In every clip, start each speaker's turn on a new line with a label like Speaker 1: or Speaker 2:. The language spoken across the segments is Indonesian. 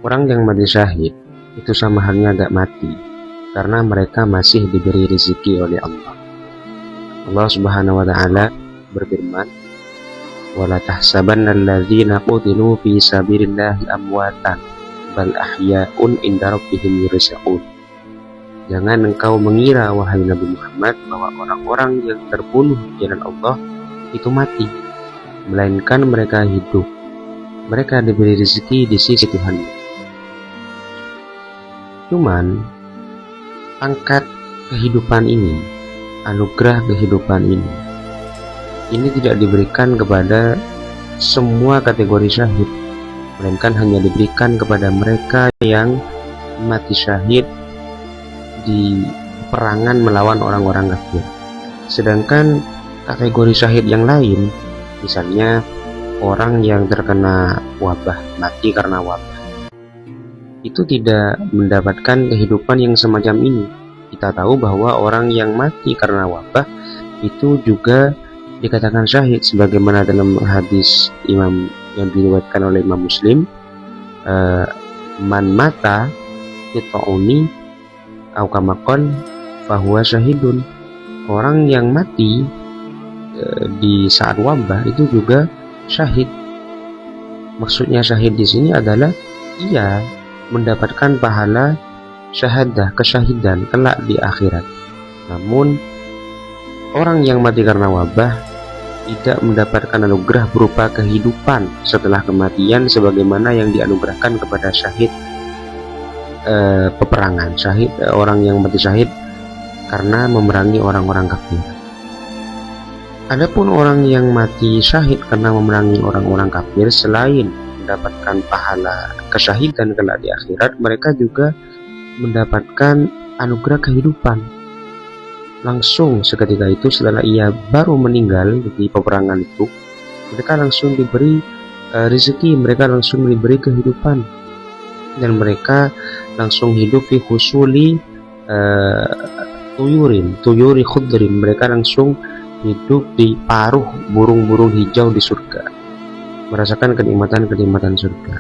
Speaker 1: Orang yang mati syahid itu sama halnya gak mati, karena mereka masih diberi rezeki oleh Allah. Allah Subhanahu wa taala berfirman, "Wala tahsabanna alladzina qutilu fi sabilillahi amwatan, bal ahya'un inda rabbihim yurzaqun." Jangan engkau mengira, wahai Nabi Muhammad, bahwa orang-orang yang terbunuh di jalan Allah itu mati, melainkan mereka hidup. Mereka diberi rezeki di sisi Tuhan. Cuman pangkat kehidupan ini, anugerah kehidupan ini tidak diberikan kepada semua kategori syahid, melainkan hanya diberikan kepada mereka yang mati syahid di peperangan melawan orang-orang kafir. Sedangkan kategori syahid yang lain, misalnya orang yang terkena wabah, mati karena wabah, itu tidak mendapatkan kehidupan yang semacam ini. Kita tahu bahwa orang yang mati karena wabah itu juga dikatakan syahid, sebagaimana dalam hadis Imam yang diriwayatkan oleh Imam Muslim, man mata fit'uni au kama qala fahuwa syahidun. Orang yang mati di saat wabah itu juga syahid. Maksudnya syahid di sini adalah ia mendapatkan pahala syahadah, kesyahidan kelak di akhirat. Namun orang yang mati karena wabah tidak mendapatkan anugerah berupa kehidupan setelah kematian sebagaimana yang dianugerahkan kepada syahid peperangan, syahid orang yang mati syahid karena memerangi orang-orang kafir. Adapun orang yang mati syahid karena memerangi orang-orang kafir, selain mendapatkan pahala kesyahidan kelak di akhirat, mereka juga mendapatkan anugerah kehidupan langsung seketika itu. Setelah ia baru meninggal di peperangan itu, mereka langsung diberi rezeki, mereka langsung diberi kehidupan, dan mereka langsung hidup di husuli tuyuri khudrin. Mereka langsung hidup di paruh burung-burung hijau di surga, merasakan kenikmatan-kenikmatan surga.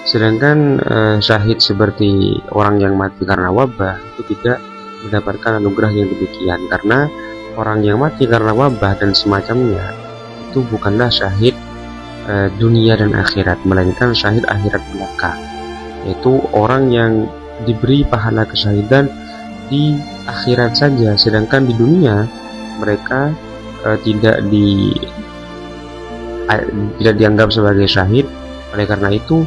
Speaker 1: Sedangkan syahid seperti orang yang mati karena wabah itu tidak mendapatkan anugerah yang demikian, karena orang yang mati karena wabah dan semacamnya itu bukanlah syahid dunia dan akhirat, melainkan syahid akhirat belaka, yaitu orang yang diberi pahala kesyahidan di akhirat saja, sedangkan di dunia mereka tidak dianggap sebagai syahid. Oleh karena itu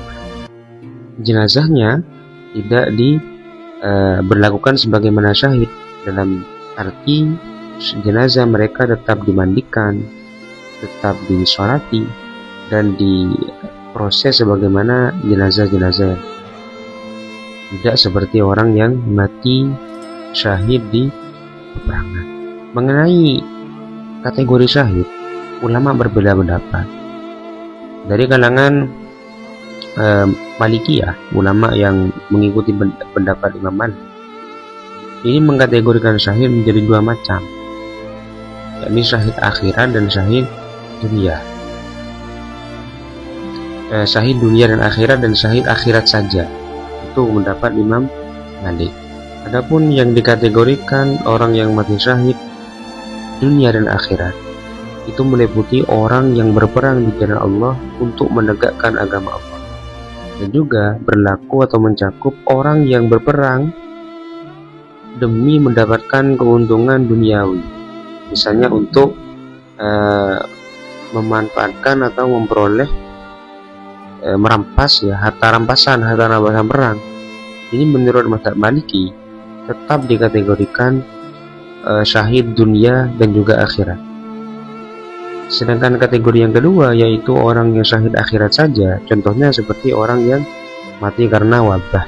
Speaker 1: jenazahnya tidak diberlakukan sebagaimana syahid, dalam arti jenazah mereka tetap dimandikan, tetap disolati, dan diproses sebagaimana jenazah-jenazah, tidak seperti orang yang mati syahid di peperangan. Mengenai kategori syahid, ulama berbeda pendapat. Dari kalangan Malikiyah, ulama yang mengikuti pendapat Imam Malik, ini mengkategorikan syahid menjadi dua macam, yakni syahid akhirat dan syahid dunia. Syahid dunia dan akhirat, dan syahid akhirat saja, itu mendapat Imam Malik. Adapun yang dikategorikan orang yang mati syahid dunia dan akhirat, itu meliputi orang yang berperang di jalan Allah untuk menegakkan agama Allah, dan juga berlaku atau mencakup orang yang berperang demi mendapatkan keuntungan duniawi, misalnya untuk memanfaatkan atau memperoleh merampas harta rampasan perang. Ini menurut mazhab Maliki tetap dikategorikan syahid dunia dan juga akhirat. Sedangkan kategori yang kedua, yaitu orang yang syahid akhirat saja, contohnya seperti orang yang mati karena wabah.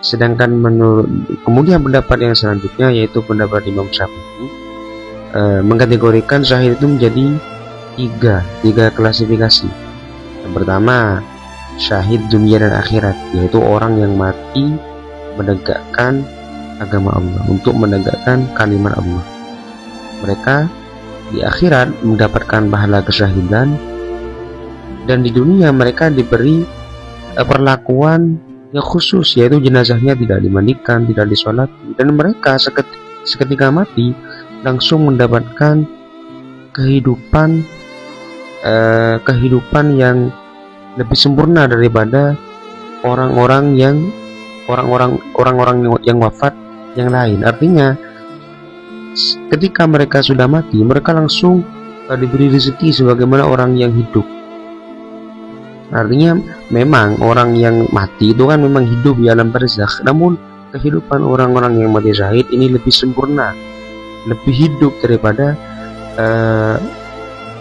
Speaker 1: Sedangkan kemudian pendapat yang selanjutnya, yaitu pendapat Imam Syafi'i, mengkategorikan syahid itu menjadi tiga klasifikasi. Yang pertama, syahid dunia dan akhirat, yaitu orang yang mati menegakkan agama Allah, untuk menegakkan kalimat Allah. Mereka di akhirat mendapatkan pahala kesyahidan, dan di dunia mereka diberi perlakuan yang khusus, yaitu jenazahnya tidak dimandikan, tidak disolati, dan mereka seketika mati langsung mendapatkan kehidupan yang lebih sempurna daripada orang-orang yang wafat yang lain. Artinya ketika mereka sudah mati, mereka langsung diberi rezeki sebagaimana orang yang hidup. Artinya memang orang yang mati itu kan memang hidup di alam barzakh, namun kehidupan orang-orang yang mati syahid ini lebih sempurna, lebih hidup daripada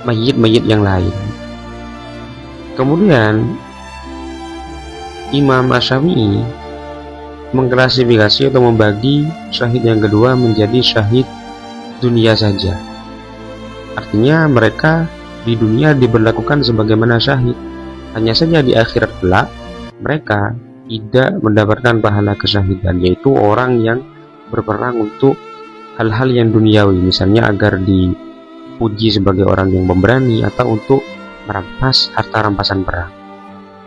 Speaker 1: mayit-mayit yang lain. Kemudian Imam Asy-Syafi'i mengklasifikasi atau membagi syahid yang kedua menjadi syahid dunia saja. Artinya mereka di dunia diberlakukan sebagaimana syahid, hanya saja di akhirat kelak mereka tidak mendapatkan pahala kesyahidan, yaitu orang yang berperang untuk hal-hal yang duniawi, misalnya agar dipuji sebagai orang yang pemberani atau untuk merampas harta rampasan perang.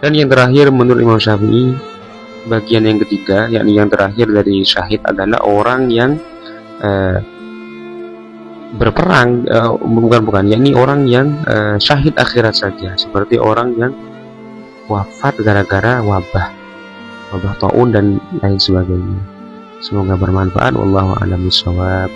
Speaker 1: Dan yang terakhir menurut Imam Syafi'i, bagian yang ketiga, yakni yang terakhir dari syahid adalah orang yang berperang, yakni orang yang syahid akhirat saja, seperti orang yang wafat gara-gara wabah taun dan lain sebagainya. Semoga bermanfaat. Wallahu a'lam bishawab.